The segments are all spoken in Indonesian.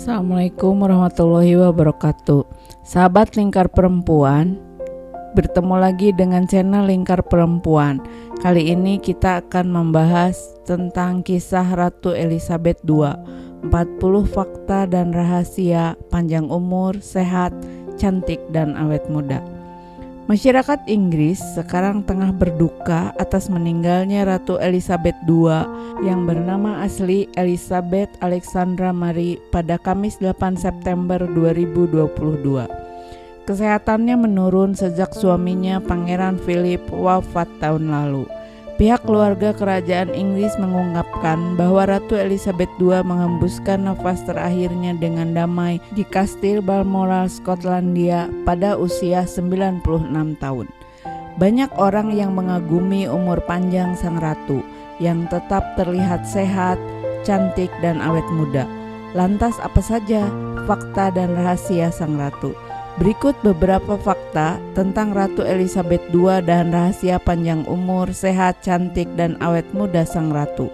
Assalamualaikum warahmatullahi wabarakatuh. Sahabat Lingkar Perempuan, bertemu lagi dengan channel Lingkar Perempuan. Kali ini kita akan membahas tentang kisah Ratu Elizabeth II, 40 fakta dan rahasia panjang umur, sehat, cantik, dan awet muda. Masyarakat Inggris sekarang tengah berduka atas meninggalnya Ratu Elizabeth II yang bernama asli Elizabeth Alexandra Mary pada Kamis 8 September 2022. Kesehatannya menurun sejak suaminya Pangeran Philip wafat tahun lalu. Pihak keluarga kerajaan Inggris mengungkapkan bahwa Ratu Elizabeth II menghembuskan nafas terakhirnya dengan damai di Kastil Balmoral, Skotlandia pada usia 96 tahun. Banyak orang yang mengagumi umur panjang sang ratu yang tetap terlihat sehat, cantik, dan awet muda. Lantas apa saja fakta dan rahasia sang ratu? Berikut beberapa fakta tentang Ratu Elizabeth II dan rahasia panjang umur, sehat, cantik, dan awet muda sang ratu.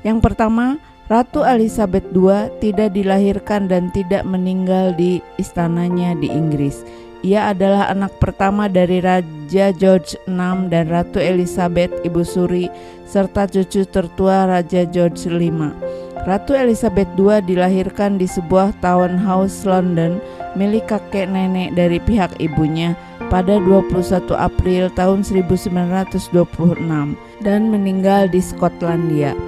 Yang pertama, Ratu Elizabeth II tidak dilahirkan dan tidak meninggal di istananya di Inggris. Ia adalah anak pertama dari Raja George VI dan Ratu Elizabeth Ibu Suri, serta cucu tertua Raja George V. Ratu Elizabeth II dilahirkan di sebuah townhouse London milik kakek nenek dari pihak ibunya pada 21 April tahun 1926 dan meninggal di Skotlandia.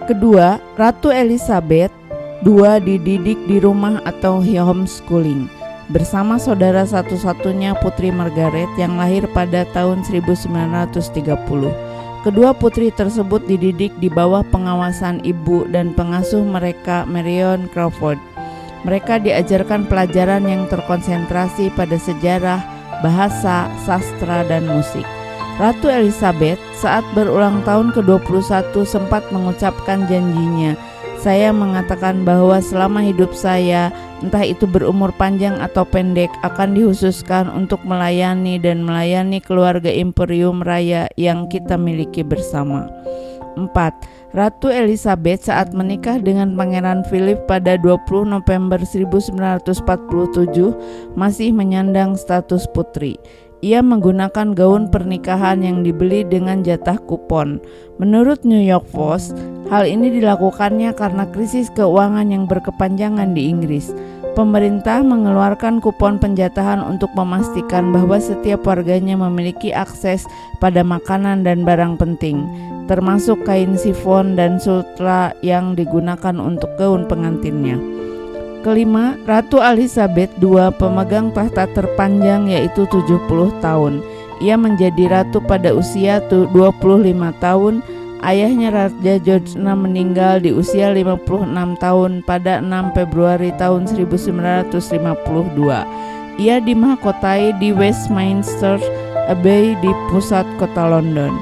Kedua, Ratu Elizabeth II dididik di rumah atau homeschooling bersama saudara satu-satunya Putri Margaret yang lahir pada tahun 1930. Kedua putri tersebut dididik di bawah pengawasan ibu dan pengasuh mereka, Marion Crawford. Mereka diajarkan pelajaran yang terkonsentrasi pada sejarah, bahasa, sastra, dan musik. Ratu Elizabeth saat berulang tahun ke-21 sempat mengucapkan janjinya, "Saya mengatakan bahwa selama hidup saya, entah itu berumur panjang atau pendek, akan dikhususkan untuk melayani keluarga Imperium Raya yang kita miliki bersama." 4. Ratu Elizabeth saat menikah dengan Pangeran Philip pada 20 November 1947 masih menyandang status putri. Ia menggunakan gaun pernikahan yang dibeli dengan jatah kupon. Menurut New York Post, hal ini dilakukannya karena krisis keuangan yang berkepanjangan di Inggris. Pemerintah mengeluarkan kupon penjatahan untuk memastikan bahwa setiap warganya memiliki akses pada makanan dan barang penting, termasuk kain sifon dan sutra yang digunakan untuk gaun pengantinnya. Kelima, Ratu Elizabeth II pemegang tahta terpanjang yaitu 70 tahun. Ia menjadi ratu pada usia 25 tahun. Ayahnya Raja George VI meninggal di usia 56 tahun pada 6 Februari tahun 1952. Ia dimahkotai di Westminster Abbey di pusat kota London.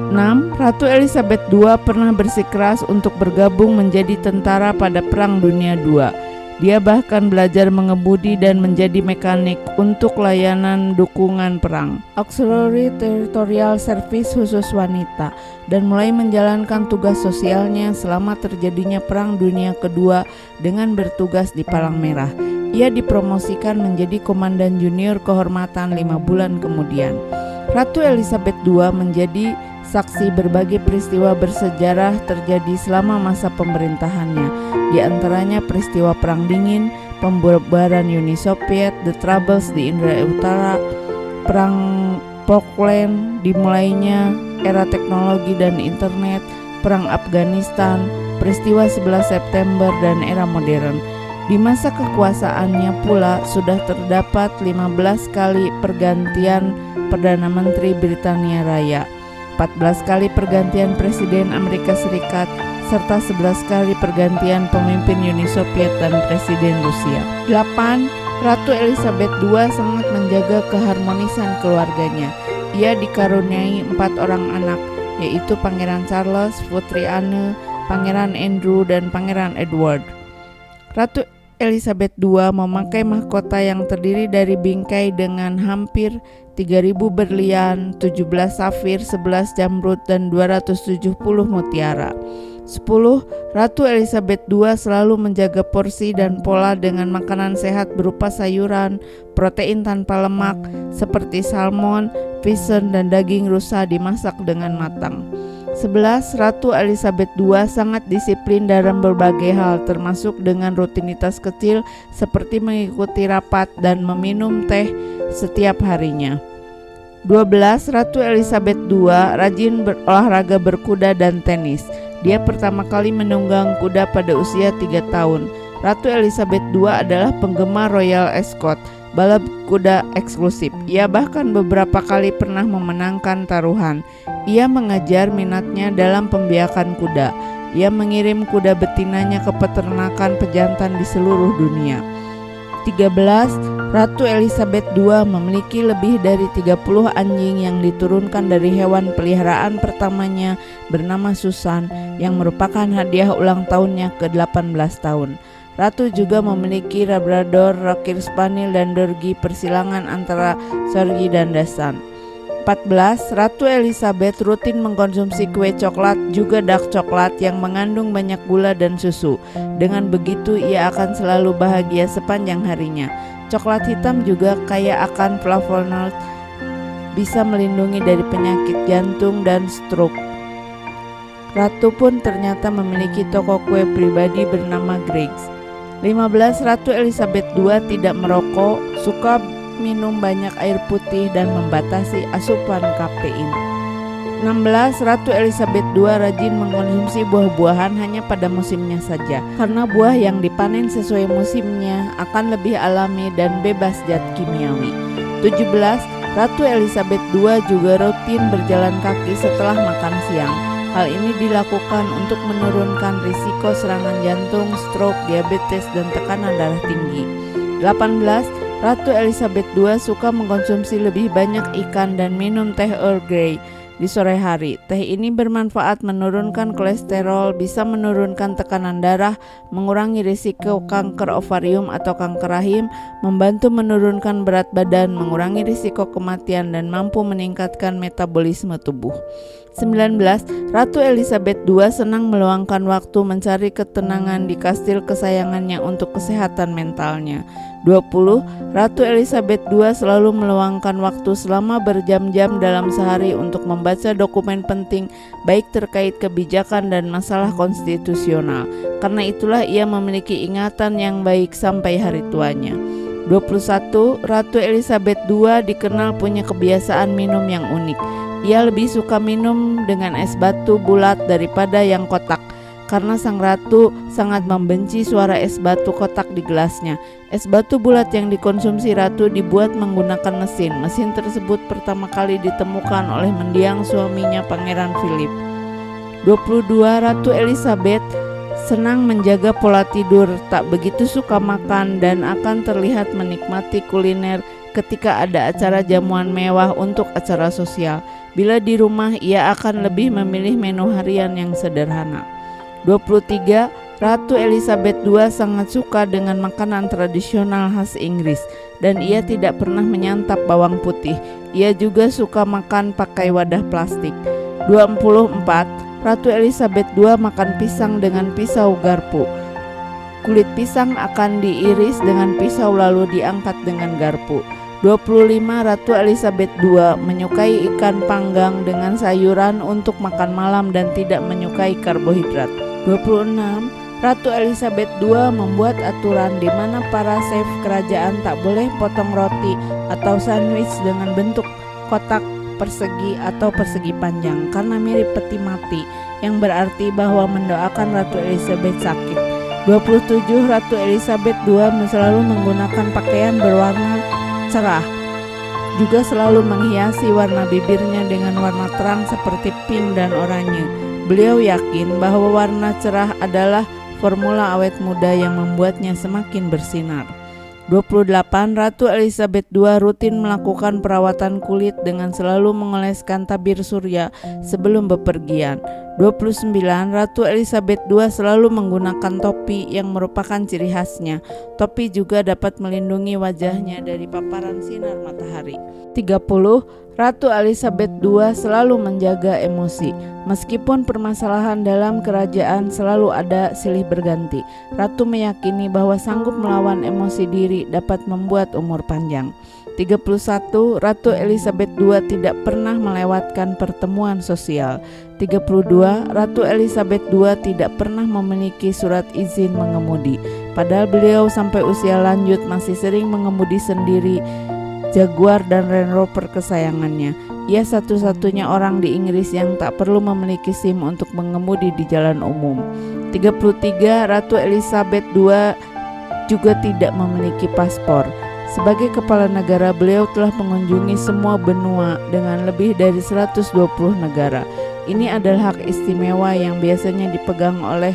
6. Ratu Elizabeth II pernah bersikeras untuk bergabung menjadi tentara pada Perang Dunia II. Dia bahkan belajar mengemudi dan menjadi mekanik untuk layanan dukungan perang, Auxiliary Territorial Service khusus wanita, dan mulai menjalankan tugas sosialnya selama terjadinya Perang Dunia Kedua dengan bertugas di Palang Merah. Ia dipromosikan menjadi komandan junior kehormatan 5 bulan kemudian. Ratu Elizabeth II menjadi saksi berbagai peristiwa bersejarah terjadi selama masa pemerintahannya, di antaranya peristiwa Perang Dingin, pembubaran Uni Soviet, The Troubles di India Utara, Perang Falkland, dimulainya era teknologi dan internet, Perang Afghanistan, peristiwa 11 September, dan era modern. Di masa kekuasaannya pula sudah terdapat 15 kali pergantian Perdana Menteri Britania Raya, 14 kali pergantian Presiden Amerika Serikat, serta 11 kali pergantian pemimpin Uni Soviet dan Presiden Rusia. 8. Ratu Elizabeth II sangat menjaga keharmonisan keluarganya. Ia dikaruniai 4 orang anak, yaitu Pangeran Charles, Putri Anne, Pangeran Andrew, dan Pangeran Edward. Ratu Elizabeth II memakai mahkota yang terdiri dari bingkai dengan hampir 3.000 berlian, 17 safir, 11 jamrud, dan 270 mutiara. 10. Ratu Elizabeth II selalu menjaga porsi dan pola dengan makanan sehat berupa sayuran, protein tanpa lemak seperti salmon, venison, dan daging rusa dimasak dengan matang. 11. Ratu Elizabeth II sangat disiplin dalam berbagai hal, termasuk dengan rutinitas kecil seperti mengikuti rapat dan meminum teh setiap harinya. 12. Ratu Elizabeth II rajin berolahraga berkuda dan tenis. Dia pertama kali menunggang kuda pada usia 3 tahun. Ratu Elizabeth II adalah penggemar Royal Ascot, balap kuda eksklusif. Ia bahkan beberapa kali pernah memenangkan taruhan. Ia mengajar minatnya dalam pembiakan kuda. Ia mengirim kuda betinanya ke peternakan pejantan di seluruh dunia. 13. Ratu Elizabeth II memiliki lebih dari 30 anjing yang diturunkan dari hewan peliharaan pertamanya bernama Susan yang merupakan hadiah ulang tahunnya ke-18 tahun. Ratu juga memiliki Labrador, Cocker Spaniel, dan Dorgi persilangan antara Sorgi dan Dachshund. 14. Ratu Elizabeth rutin mengkonsumsi kue coklat juga dark coklat yang mengandung banyak gula dan susu. Dengan begitu ia akan selalu bahagia sepanjang harinya. Coklat hitam juga kaya akan flavonoid, bisa melindungi dari penyakit jantung dan stroke. Ratu pun ternyata memiliki toko kue pribadi bernama Greggs. 15. Ratu Elizabeth II tidak merokok, suka minum banyak air putih dan membatasi asupan kafein. 16. Ratu Elizabeth II rajin mengkonsumsi buah-buahan hanya pada musimnya saja, karena buah yang dipanen sesuai musimnya akan lebih alami dan bebas zat kimiawi. 17. Ratu Elizabeth II juga rutin berjalan kaki setelah makan siang. Hal ini dilakukan untuk menurunkan risiko serangan jantung, stroke, diabetes, dan tekanan darah tinggi. 18. Ratu Elizabeth II suka mengkonsumsi lebih banyak ikan dan minum teh Earl Grey di sore hari. Teh ini bermanfaat menurunkan kolesterol, bisa menurunkan tekanan darah, mengurangi risiko kanker ovarium atau kanker rahim, membantu menurunkan berat badan, mengurangi risiko kematian, dan mampu meningkatkan metabolisme tubuh. 19. Ratu Elizabeth II senang meluangkan waktu mencari ketenangan di kastil kesayangannya untuk kesehatan mentalnya. 20. Ratu Elizabeth II selalu meluangkan waktu selama berjam-jam dalam sehari untuk membaca dokumen penting baik terkait kebijakan dan masalah konstitusional. Karena itulah ia memiliki ingatan yang baik sampai hari tuanya. 21. Ratu Elizabeth II dikenal punya kebiasaan minum yang unik. Ia lebih suka minum dengan es batu bulat daripada yang kotak, karena sang ratu sangat membenci suara es batu kotak di gelasnya. Es batu bulat yang dikonsumsi ratu dibuat menggunakan mesin. Mesin tersebut pertama kali ditemukan oleh mendiang suaminya Pangeran Philip. 22. Ratu Elizabeth senang menjaga pola tidur, tak begitu suka makan, dan akan terlihat menikmati kuliner ketika ada acara jamuan mewah untuk acara sosial. Bila di rumah, ia akan lebih memilih menu harian yang sederhana. 23. Ratu Elizabeth II sangat suka dengan makanan tradisional khas Inggris, dan ia tidak pernah menyantap bawang putih. Ia juga suka makan pakai wadah plastik. 24. Ratu Elizabeth II makan pisang dengan pisau garpu. Kulit pisang akan diiris dengan pisau lalu diangkat dengan garpu. 25. Ratu Elizabeth II menyukai ikan panggang dengan sayuran untuk makan malam dan tidak menyukai karbohidrat. 26. Ratu Elizabeth II membuat aturan di mana para chef kerajaan tak boleh potong roti atau sandwich dengan bentuk kotak persegi atau persegi panjang karena mirip peti mati, yang berarti bahwa mendoakan Ratu Elizabeth sakit. 27. Ratu Elizabeth II selalu menggunakan pakaian berwarna cerah, juga selalu menghiasi warna bibirnya dengan warna terang seperti pink dan oranye. Beliau yakin bahwa warna cerah adalah formula awet muda yang membuatnya semakin bersinar. 28. Ratu Elizabeth II rutin melakukan perawatan kulit dengan selalu mengoleskan tabir surya sebelum bepergian. 29. Ratu Elizabeth II selalu menggunakan topi yang merupakan ciri khasnya. Topi juga dapat melindungi wajahnya dari paparan sinar matahari. 30. Ratu Elizabeth II selalu menjaga emosi. Meskipun permasalahan dalam kerajaan selalu ada silih berganti, Ratu meyakini bahwa sanggup melawan emosi diri dapat membuat umur panjang. 31. Ratu Elizabeth II tidak pernah melewatkan pertemuan sosial. 32. Ratu Elizabeth II tidak pernah memiliki surat izin mengemudi. Padahal beliau sampai usia lanjut masih sering mengemudi sendiri Jaguar dan Range Rover kesayangannya. Ia satu-satunya orang di Inggris yang tak perlu memiliki SIM untuk mengemudi di jalan umum. 33. Ratu Elizabeth II juga tidak memiliki paspor. Sebagai kepala negara, beliau telah mengunjungi semua benua dengan lebih dari 120 negara. Ini adalah hak istimewa yang biasanya dipegang oleh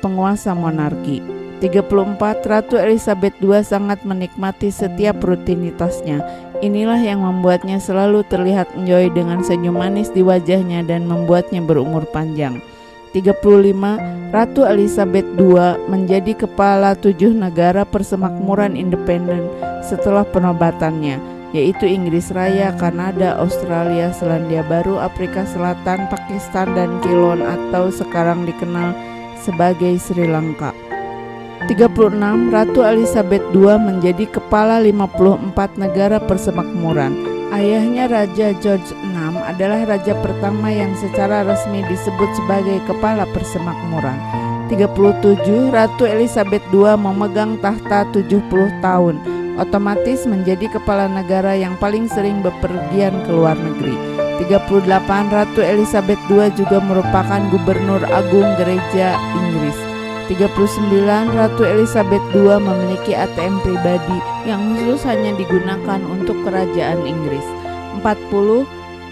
penguasa monarki. 34. Ratu Elizabeth II sangat menikmati setiap rutinitasnya. Inilah yang membuatnya selalu terlihat enjoy dengan senyum manis di wajahnya dan membuatnya berumur panjang. 35. Ratu Elizabeth II menjadi kepala 7 negara persemakmuran independen setelah penobatannya, yaitu Inggris Raya, Kanada, Australia, Selandia Baru, Afrika Selatan, Pakistan, dan Ceylon atau sekarang dikenal sebagai Sri Lanka. 36. Ratu Elizabeth II menjadi kepala 54 negara persemakmuran. Ayahnya Raja George VI adalah raja pertama yang secara resmi disebut sebagai kepala persemakmuran. 37. Ratu Elizabeth II memegang tahta 70 tahun, otomatis menjadi kepala negara yang paling sering bepergian ke luar negeri. 38. Ratu Elizabeth II juga merupakan gubernur agung gereja Inggris. 39. Ratu Elizabeth II memiliki ATM pribadi yang khusus hanya digunakan untuk kerajaan Inggris. 40.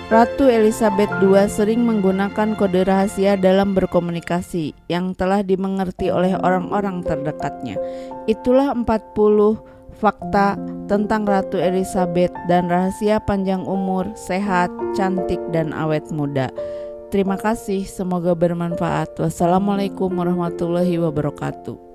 Ratu Elizabeth II sering menggunakan kode rahasia dalam berkomunikasi yang telah dimengerti oleh orang-orang terdekatnya. Itulah 40 fakta tentang Ratu Elizabeth dan rahasia panjang umur, sehat, cantik, dan awet muda. Terima kasih, semoga bermanfaat. Wassalamualaikum warahmatullahi wabarakatuh.